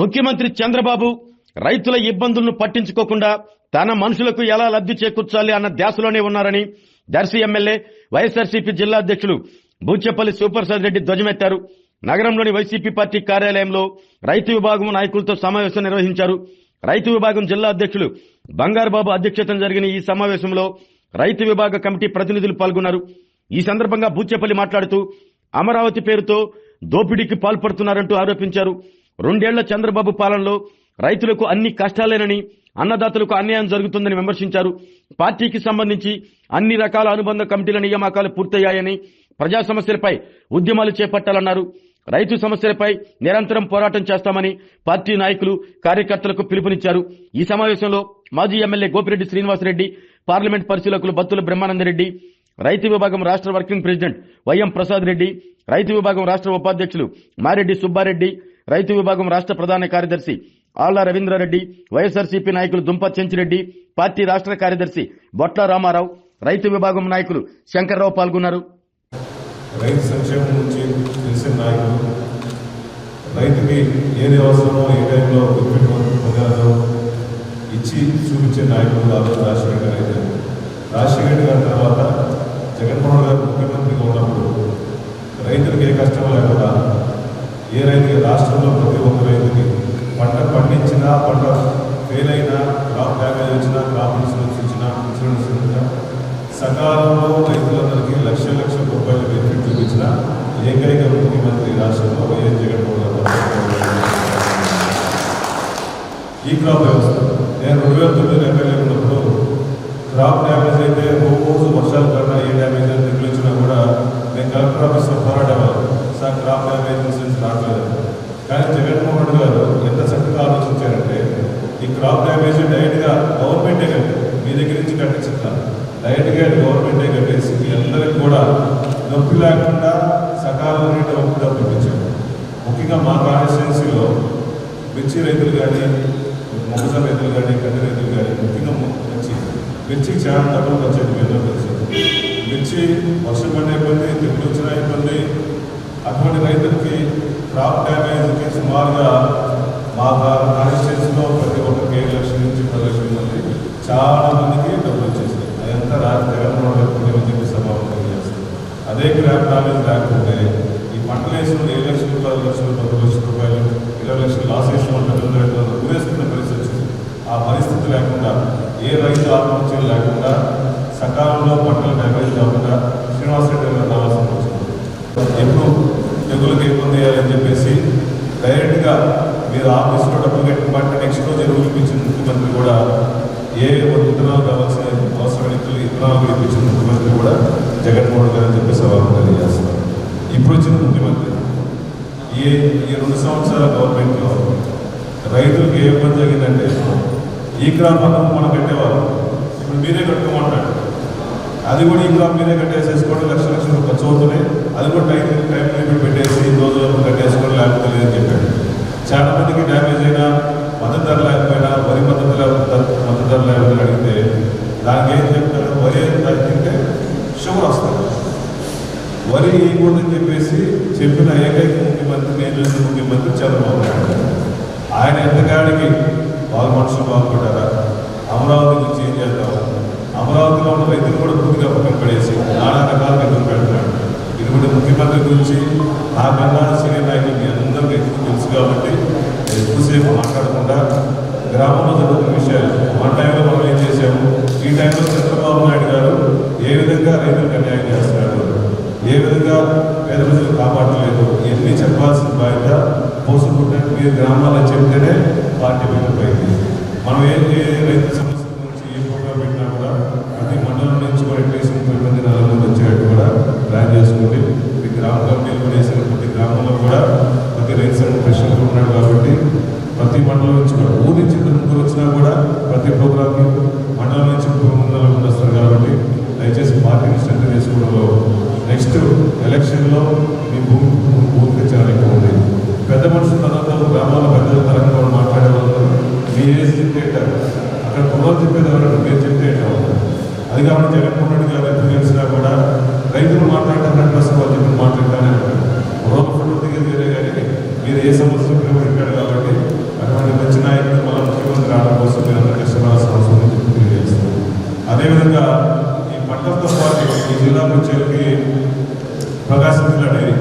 ముఖ్యమంత్రి చంద్రబాబు రైతుల ఇబ్బందులను పట్టించుకోకుండా తన మనుషులకు ఎలా లబ్ధి చేకూర్చాలి అన్న ధ్యాసలోనే ఉన్నారని దర్శి ఎమ్మెల్యే వైఎస్ఆర్సీపీ జిల్లా అధ్యక్షులు బూచేపల్లి సూపర్సాద్ రెడ్డి ధ్వజమెత్తారు. నగరంలోని వైసీపీ పార్టీ కార్యాలయంలో రైతు విభాగం నాయకులతో సమావేశం నిర్వహించారు. రైతు విభాగం జిల్లా అధ్యక్షులు బంగారుబాబు అధ్యక్షతన జరిగిన ఈ సమావేశంలో రైతు విభాగ కమిటీ ప్రతినిధులు పాల్గొన్నారు. ఈ సందర్భంగా బూచేపల్లి మాట్లాడుతూ అమరావతి పేరుతో దోపిడీకి పాల్పడుతున్నారంటూ ఆరోపించారు. 2 ఏళ్ల చంద్రబాబు పాలనలో రైతులకు అన్ని కష్టాలేనని, అన్నదాతలకు అన్యాయం జరుగుతుందని విమర్శించారు. పార్టీకి సంబంధించి అన్ని రకాల అనుబంధ కమిటీల నియామకాలు పూర్తయ్యాయని, ప్రజా సమస్యలపై ఉద్యమాలు చేపట్టాలన్నారు. రైతు సమస్యలపై నిరంతరం పోరాటం చేస్తామని పార్టీ నాయకులు, కార్యకర్తలకు పిలుపునిచ్చారు. ఈ సమావేశంలో మాజీ ఎమ్మెల్యే గోపిరెడ్డి శ్రీనివాసరెడ్డి, పార్లమెంట్ పరిశీలకులు బత్తుల బ్రహ్మానందరెడ్డి, రైతు విభాగం రాష్ట్ర working president YM Prasad Reddy, రైతు విభాగం రాష్ట్ర ఉపాధ్యక్షులు మారెడ్డి సుబ్బారెడ్డి, రైతు విభాగం రాష్ట్ర ప్రధాన కార్యదర్శి ఆళ్ల రవీంద్రారెడ్డి, వైఎస్ఆర్సీపీ నాయకులు దుంప చెంచిరెడ్డి, పార్టీ రాష్ట్ర కార్యదర్శి బొట్ల రామారావు, రైతు విభాగం నాయకులు శంకర్రావు పాల్గొన్నారు. రైతు సంక్షేమం నుంచి తెలిసిన నాయకులు, రైతుకి ఏది అవసరమో ఏ టైంలో పొందాలో ఇచ్చి చూపించే నాయకులు రాజశేఖర్ గారు అయితే, రాజశేఖర్ గారి తర్వాత జగన్మోహన్ గారు ముఖ్యమంత్రిగా ఉన్నప్పుడు రైతులకు ఏ కష్టం లేకుండా ఏ రైతుకి రాష్ట్రంలో ప్రతి ఒక్క రైతుకి పంట పండించినా, పంట ఫెయిల్ అయినా, క్రాప్ డ్యామేజ్ వచ్చినా, క్రాప్ ఇన్సూరెన్స్ ఇచ్చినా, సకాలంలో రైతులందరికీ లక్షల రూపాయల బెనిఫిట్ చూపించిన ఏకైక ముఖ్యమంత్రి రాష్ట్రంలో వైఎస్ జగన్మోహన్ గారు. ఈ క్రాప్ వ్యవస్థ నేను 2009 ఎమ్మెల్యే ఉన్నప్పుడు క్రాప్ డ్యామేజ్ అయితే రోజు వర్షాల కన్నా ఏ డ్యామేజ్ అయితే తగిలించినా కూడా నేను కలెక్టర్ ఆఫీస్లో పోరాడేవాళ్ళు. సార్ క్రాప్ డ్యామేజ్ ఇన్సూరెన్స్ రావట్లేదు. కానీ జగన్మోహన్ గారు ఎంత చక్కగా ఆలోచించారంటే ఈ క్రాప్ డ్యామేజ్ డైరెక్ట్గా గవర్నమెంటే కట్టి మీ దగ్గర నుంచి కట్టించుతారు, డైరెక్ట్గా గవర్నమెంటే కట్టేసి మీ అందరికీ కూడా నొప్పి లేకుండా సకాలంలో డబ్బు ఇప్పించారు. ముఖ్యంగా మా కాన్స్టిట్యున్సీలో మిర్చి రైతులు కానీ, మొక్కజొన్న రైతులు కానీ, కంది రైతులు కానీ, ముఖ్యంగా మిర్చికి చాలా డబ్బులు వచ్చేది మీద తెలుసు. మిర్చి వర్షం పడిన ఇబ్బంది, తెగులు వచ్చిన ఇబ్బంది, అటువంటి రైతులకి క్రాప్ డ్యామేజ్కి సుమారుగా మా కాన్స్టిట్యున్సీలో ప్రతి ఒక్కరికి 7 లక్షల నుంచి 10 లక్షల మంది చాలా మందికి డబ్బులు వచ్చేసింది. అదంతా జగన్మోహన్ గారు పుణ్యమని సభావం చేస్తుంది. అదే క్రాప్ డ్యామేజ్ లేకపోతే ఈ పంటలు వేసిన 7 లక్షలు, 10 లక్షలు, 10 లక్షల రూపాయలు, 20 లక్షలు లాస్ వేసిన రైతులు ఊరేసుకున్న పరిస్థితి వచ్చింది. ఆ పరిస్థితి లేకుండా, ఏ రైతు ఆత్మహత్యలు లేకుండా, సకాలంలో పంటలు డ్యామేజ్ కాకుండా శ్రీనివాసరెడ్డి గారు రావాల్సిన వచ్చింది. ఎప్పుడు తెగులకు ఇబ్బంది చేయాలని చెప్పేసి డైరెక్ట్గా మీరు ఆఫీస్లో డబ్బులు కట్టిన పంట నెక్స్ట్ రోజు ఎరువులు ఇప్పించిన ముఖ్యమంత్రి కూడా, ఏ విత్తనాలు కావాల్సిన అవసరమైన విత్తనాలు ఇప్పించిన ముఖ్యమంత్రి కూడా జగన్మోహన్ గారు అని చెప్పేసి వాళ్ళు తెలియజేస్తున్నారు. ఇప్పుడు వచ్చిన ముఖ్యమంత్రి ఈ 2 సంవత్సరాల గవర్నమెంట్లో రైతులకు ఏ ఇబ్బంది జరిగిందంటే, ఈ క్రాప్ మనం కట్టేవారు ఇప్పుడు మీరే కట్టుకోమంటాడు. అది కూడా ఈ క్రాప్ మీరే కట్టేసేసుకోండి, లక్షల ఖర్చు అవుతున్నాయి. అది కూడా టైం లిమిట్ పెట్టేసి రోజులకు కట్టేసుకోండి, లేకపోతే లేదని చెప్పాడు. చాలా మందికి డ్యామేజ్ అయినా, మద్దతు ధర లేకపోయినా, వరి మద్దతు ధర లేకపోతే అడిగితే దానికి ఏం చెప్తారు, వరి తింటే షుగర్ వస్తుంది, వరి వేయకూడదని చెప్పేసి చెప్పిన ఏకైక ముఖ్యమంత్రి, నేను చూసిన ముఖ్యమంత్రి చంద్రబాబు నాయుడు. ఆయన ఎంతకాడికి వాళ్ళ మనుషులు బాగుపడ్డారా, అమరావతి గురించి ఏం చేద్దాం, అమరావతిలో ఉన్న రైతులు కూడా పూర్తిగా పక్కన పడేసి నానా రకాలుగా ఎదురు పెడుతున్నాడు. ఇటువంటి ముఖ్యమంత్రి గురించి నాకన్నా సీనియర్ నాయకులు మీ అందరికీ ఎక్కువ తెలుసు కాబట్టి ఎక్కువసేపు మాట్లాడకుండా గ్రామంలో జరుగుతున్న విషయాలు, మన టైంలో మనం ఏం చేసాము, ఈ టైంలో చంద్రబాబు నాయుడు గారు ఏ విధంగా రైతులకు అన్యాయం చేస్తున్నాడు, ఏ విధంగా పేద ప్రజలు కాపాడలేదు, ఇవన్నీ చెప్పాల్సిన బాధ్యత పోసుకుంటే మీరు గ్రామాల్లో చెప్తేనే పార్టీ వెళ్ళిపోయింది. మనం ఏ రైతు సమస్య గురించి ఏ ప్రోగ్రాం పెట్టినా కూడా ప్రతి మండలం నుంచి కూడా అట్లీస్ట్ 30 మంది 40 మంది వచ్చేటట్టు కూడా ప్లాన్ చేసుకుంటే మీ గ్రామ కమిటీలు కూడా వేసిన ప్రతి గ్రామంలో కూడా ప్రతి రైతు సంఘం ప్రెసిడెంట్ ఉన్నాడు కాబట్టి ప్రతి మండలం నుంచి కూడా ఊరి నుంచి 2 వచ్చినా కూడా ప్రతి ప్రోగ్రామ్కి మండలం నుంచి 3 మంది వస్తారు. కాబట్టి దయచేసి పార్టీని స్ట్రెంత్ చేసుకోవడంలో నెక్స్ట్ ఎలక్షన్లో మీ భూమికి చాలా ఎక్కువ ఉంది. పెద్ద మనుషులు తర్వాత గ్రామాల్లో పెద్దల తరంగా మాట్లాడే వాళ్ళు మీ ఏజ్ చెప్తే అక్కడ కుర్రలు చెప్పేది ఎవరంటే మీరు చెప్తే అది కాబట్టి జగన్మోహన్ రెడ్డి గారు ఎప్పుడు కలిసినా కూడా రైతులు మాట్లాడుతున్నట్టు అసలు వాళ్ళు చెప్పిన మాట్లాడతానే ఉంటారు. కుర్రల ఫోటో దిగేది వేరే కానీ మీరు ఏ సమస్య పెట్టాడు కాబట్టి జిల్లా డైరీ.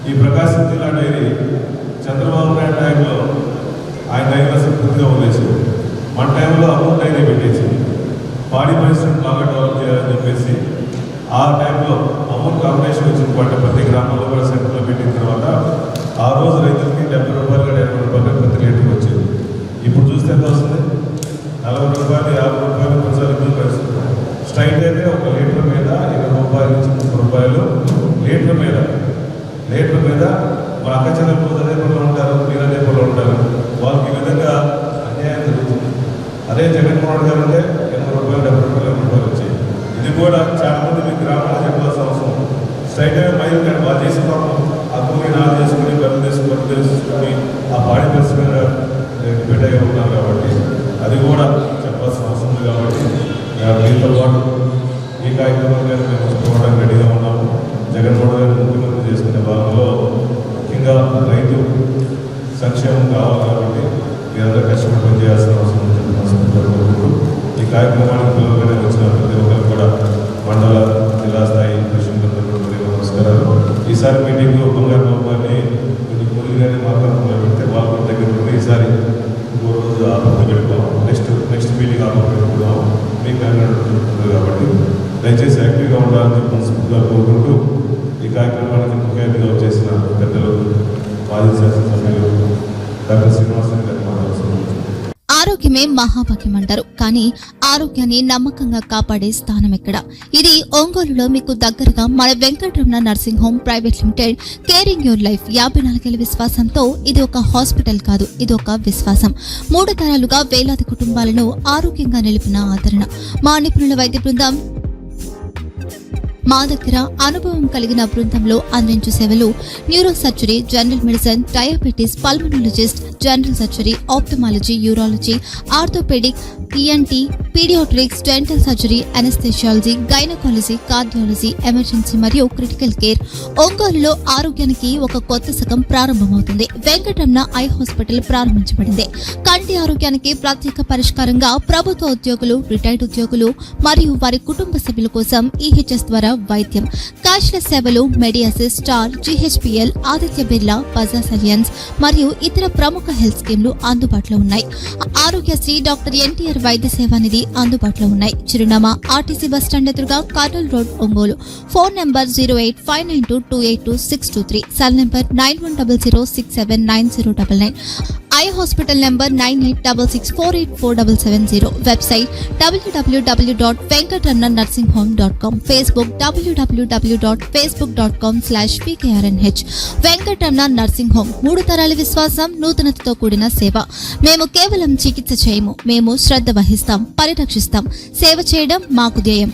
ఈ ప్రకాశం జిల్లా డైరీ చంద్రబాబు నాయుడు టైంలో ఆయన డైరీలో పూర్తిగా వదిలేసింది. మన టైంలో అమూల్ డైరీ పెట్టేసి పాడి పరిశ్రమ బాగా డెవలప్ చేయాలని చెప్పేసి ఆ టైంలో అమూల్ కాంబినేషన్ వచ్చిన పాటు ప్రతి గ్రామంలో కూడా సెంటర్లో పెట్టిన తర్వాత ఆ రోజు రైతులకి 70 రూపాయలు 80 రూపాయలు ప్రతి లీటర్కి వచ్చేది. ఇప్పుడు చూస్తే ఎంత వస్తుంది? 40 రూపాయలు 50 రూపాయలు కొన్నిసార్లు ఇబ్బంది పరిస్థితుంది. స్ట్రైట్ అయితే ఒక లీటర్ మీద 20 రూపాయల నుంచి 30 రూపాయలు లీటర్ మీద మన అక్క చెల్లెలు అదే పనులు ఉంటారు, మీరు అదే పనులు ఉంటారు, వాళ్ళకి ఈ విధంగా అన్యాయం జరుగుతుంది. అదే జగన్మోహన్ గారు అంటే 80 రూపాయలు 70 రూపాయలు 80 రూపాయలు వచ్చాయి. ఇది కూడా చాలా మంది మీ గ్రామాల్లో చెప్పాల్సిన అవసరం. స్ట్రైట్ అయినా మైలు కానీ వాళ్ళు చేసిన పాపం అక్కుని నాలు చేసుకుని బరువు తీసుకుని ఆ పాడి పరిస్థితి డిపెండ్ అయి ఉన్నారు కాబట్టి అది కూడా చెప్పాల్సిన అవసరం ఉంది. కాబట్టి దీంతో పాటు ఈ కార్యక్రమం మీద మేము చూసుకోవడానికి రెడీగా ఉన్నాము. జగన్మోహన్ గారు ముఖ్యమంత్రి చేసుకునే భాగంలో ముఖ్యంగా రైతు సంక్షేమం కావాలి కాబట్టి మీరందరూ కష్టపడి పనిచేయాల్సిన అవసరం ఉంది. ఈ కార్యక్రమానికి పిలువగానే వచ్చిన ప్రతి ఒక్కరు కూడా మండల జిల్లా స్థాయి ప్రెసిడెంట్ నమస్కారాలు. ఈసారి మీటింగ్లో బంగారు బాబు గారిని కొంచెం పొలిగానే మాట్లాడుతున్నా పెడితే వాళ్ళ దగ్గర ఉంటే ఈసారి ఇంకో రోజు ఆపత్తి పెట్టుకోవాలి. నెక్స్ట్ మీటింగ్ ఆపత్తి పెట్టుకుందాం. మీకు అన్నట్టు కాబట్టి దయచేసి యాక్టివ్గా ఉండాలని చెప్పి మనస్ఫూర్తిగా కోరుకుంటూ ఈ కార్యక్రమానికి ముఖ్య అతిథిగా చేసిన పెద్దలు మాజీ శాసనసభ్యులు డాక్టర్ శ్రీనివాసరావు గారిని మాట్లాడుతున్నాను. ఆరోగ్యమే మహాభాగ్యం అంటారు, కానీ ఆరోగ్యాన్ని నమ్మకంగా కాపాడే స్థానం ఎక్కడ? ఇది ఒంగోలులో మీకు దగ్గరగా మన Venkataramana nursing home private limited. Caring your life 54 ఏళ్ల విశ్వాసంతో ఇది ఒక హాస్పిటల్ కాదు, ఇది ఒక విశ్వాసం. 3 తరాలుగా వేలాది కుటుంబాలను ఆరోగ్యంగా నిలిపిన ఆదరణ. మా నిపుణుల వైద్య బృందం మా దగ్గర అనుభవం కలిగిన బృందంలో అందించే సేవలు neuro surgery, general medicine, diabetes, pulmonologist, general surgery, ophthalmology, urology, orthopaedic, ENT, paediatrics, dental surgery, anaesthesiology, gynaecology, cardiology, emergency మరియు క్రిటికల్ కేర్. ఒంగోలులో ఆరోగ్యానికి ఒక కొత్త శకం ప్రారంభమవుతుంది. వెంకటరమణ ఐ హాస్పిటల్ ప్రారంభించబడింది. కంటి ఆరోగ్యానికి ప్రత్యేక పరిష్కారంగా ప్రభుత్వ ఉద్యోగులు, రిటైర్డ్ ఉద్యోగులు మరియు వారి కుటుంబ సభ్యుల కోసం EHS ద్వారా వైద్యం, క్యాష్లెస్ సేవలు, మెడియాసిస్, star, GHPL, Aditya Birla, Bajaj Allianz మరియు ఇతర ప్రముఖ హెల్త్ స్కీమ్లు అందుబాటులో ఉన్నాయి. ఆరోగ్యశ్రీ, డాక్టర్ NTR వైద్య సేవా నిధి అందుబాటులో ఉన్నాయి. చిరునామా RTC బస్ స్టాండ్ ఎదురుగా, Kurnool road, Ongole. Phone number 08592282623, cell number 9100679099, eye hospital number 9866484770, website www.venkatramanarsinghome.com, Facebook www.facebook.com/VKRNH. Venkataramana nursing home, 3 తరాల విశ్వాసం, నూతనతతో కూడిన సేవ. మేము కేవలం చికిత్స చేయము, మేము శ్రద్ధ వహిస్తాం, పరిరక్షిస్తాం. సేవ చేయడం మాకు ధ్యేయం.